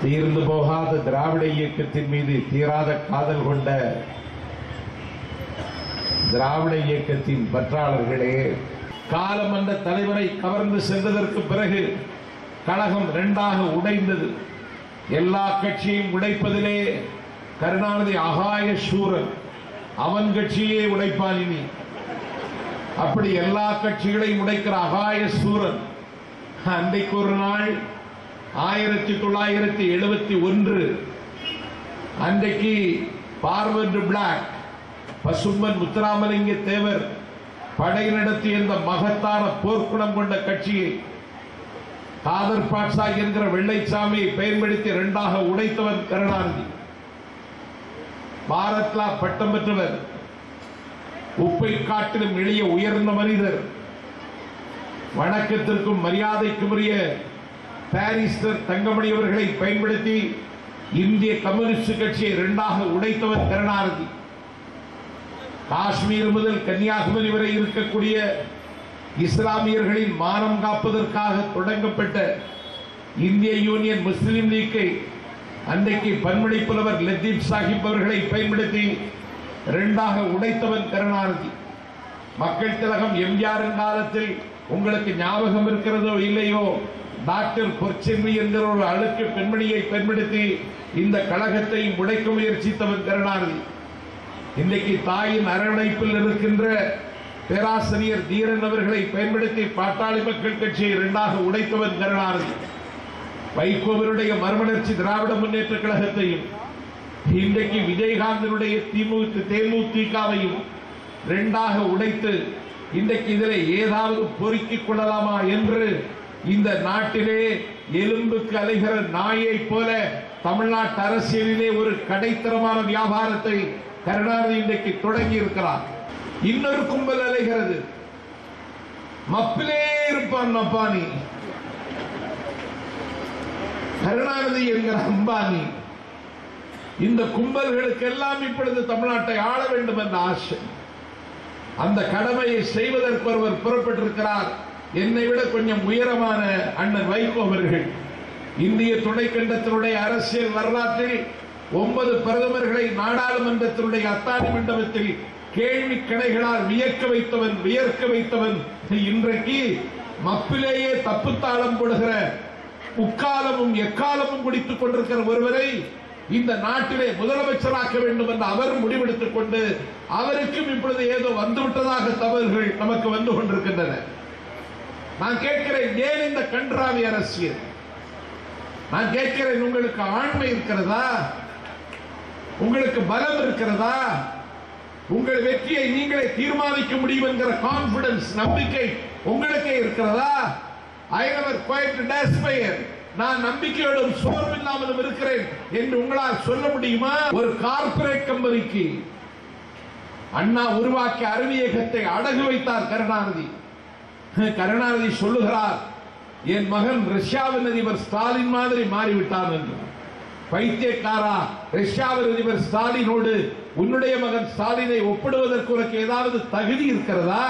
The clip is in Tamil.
தீர்ந்து போகாத திராவிட இயக்கத்தின் மீது தீராத காதல் கொண்ட திராவிட இயக்கத்தின் பற்றாளர்களே, காலம் என்ற தலைவரை கவர்ந்து சென்றதற்கு பிறகு கழகம் இரண்டாக உடைந்தது. எல்லா கட்சியையும் உடைப்பதிலே கருணாநிதி அகாய சூரன். அவன் கட்சியே உடைப்பான். இனி அப்படி எல்லா கட்சிகளையும் உடைக்கிற அகாய சூரன். அன்றைக்கு ஒரு நாள் 1971 அன்றைக்கு பார்வர்டு பிளாக் பசும்பன் முத்துராமலிங்க தேவர் படை நடத்திய இந்த மகத்தான போர்க்குணம் கொண்ட கட்சியை காதர் பாட்சா என்கிற வெள்ளைச்சாமியை பயன்படுத்தி இரண்டாக உடைத்தவன் கருணாநிதி. பாரத்லா பட்டம் பெற்றவர், உப்பை காட்டிலும் எளிய உயர்ந்த மனிதர், வணக்கத்திற்கும் மரியாதைக்கும் உரிய பாரிஸ்டர் தங்கமணி அவர்களை பயன்படுத்தி இந்திய கம்யூனிஸ்ட் கட்சியை இரண்டாக உடைத்தவர் கருணாநிதி. காஷ்மீர் முதல் கன்னியாகுமரி வரை இருக்கக்கூடிய இஸ்லாமியர்களின் மானம் காப்பதற்காக தொடங்கப்பட்ட இந்திய யூனியன் முஸ்லிம் லீக்கை அன்றைக்கு பன்மொழி புலவர் லத்தீப் சாஹிப் அவர்களை பயன்படுத்தி இரண்டாக உடைத்தவன் கருணாநிதி. மக்கள் திலகம் எம்ஜிஆரின் காலத்தில் உங்களுக்கு ஞாபகம் இருக்கிறதோ இல்லையோ, டாக்டர் பொற்செல்வி என்கிற ஒரு அழுக்கு பெண்மணியை பயன்படுத்தி இந்த கழகத்தை உடைக்க முயற்சித்தவன் கருணாநிதி. இன்றைக்கு தாயின் அரவணைப்பில் இருக்கின்ற பேராசிரியர் தீரன் அவர்களை பயன்படுத்தி பாட்டாளி மக்கள் கட்சியை இரண்டாக உடைத்தவன் கருணாநிதி. வைகோவருடைய மறுமலர்ச்சி திராவிட முன்னேற்ற கழகத்தையும் இன்றைக்கு விஜயகாந்தனுடைய தேமுதிகவையும் இரண்டாக உடைத்து இன்றைக்கு இதில் ஏதாவது பொறுக்கிக் கொள்ளலாமா என்று இந்த நாட்டிலே எலும்புக்கு அலைகிற நாயை போல தமிழ்நாட்டு அரசியலிலே ஒரு கடைத்தரமான வியாபாரத்தை கருணாநிதி இன்றைக்கு தொடங்கி இருக்கிறார். இன்னொரு கும்பல் அலைகிறது. மப்பிலே இருப்பான் அம்பானி, கருணாநிதி என்கிற அம்பானி. இந்த கும்பல்களுக்கு எல்லாம் இப்பொழுது தமிழ்நாட்டை ஆள வேண்டும் என்ற ஆசை. அந்த கடமையை செய்வதற்கு ஒருவர் புறப்பட்டிருக்கிறார். என்னை விட கொஞ்சம் உயரமான அண்ணன் வைகோ அவர்கள். இந்திய துணைக்கண்டத்தினுடைய அரசியல் வரலாற்றில் 9 பிரதமர்களை நாடாளுமன்றத்தினுடைய அத்தாணி மண்டபத்தில் கேள்வி கணைகளால் வியர்க்க வைத்தவன் இன்றைக்கு மப்பிலேயே தப்புத்தாளம் போடுகிற முக்காலமும் எக்காலமும் குடித்துக் கொண்டிருக்கிற ஒருவரை இந்த நாட்டிலே முதலமைச்சராக்க வேண்டும் என்று அவர் முடிவெடுத்துக் கொண்டு அவருக்கும் இப்பொழுது ஏதோ வந்துவிட்டதாக தவறுகள் நமக்கு வந்து கொண்டிருக்கின்றன. நான் கேட்கிறேன், ஏன் இந்த கன்றாவி அரசியல்? நான் கேட்கிறேன், உங்களுக்கு ஆண்மை இருக்கிறதா? உங்களுக்கு பலம் இருக்கிறதா? உங்கள் வெற்றியை நீங்களே தீர்மானிக்க முடியும் என்கிற கான்பிடன்ஸ், நம்பிக்கை உங்களுக்கே இருக்கிறதா? I never quite despair. நான் நம்பிக்கையோடும் சோர்வில்லாமலும் இருக்கிறேன் என்று உங்களால் சொல்ல முடியுமா? ஒரு கார்ப்பரேட் கம்பெனிக்கு அண்ணா உருவாக்கிய அறிவியகத்தை அடகு வைத்தார் கருணாநிதி. கருணாநிதி சொல்லுகிறார், என் மகன் ரஷ்யாவின் அதிபர் ஸ்டாலின் மாதிரி மாறிவிட்டான் என்று. பைத்தியக்காரா, ரஷ்யாவின் அதிபர் ஸ்டாலினோடு உன்னுடைய மகன் ஸ்டாலினை ஒப்பிடுவதற்கு உனக்கு ஏதாவது தகுதி இருக்கிறதா?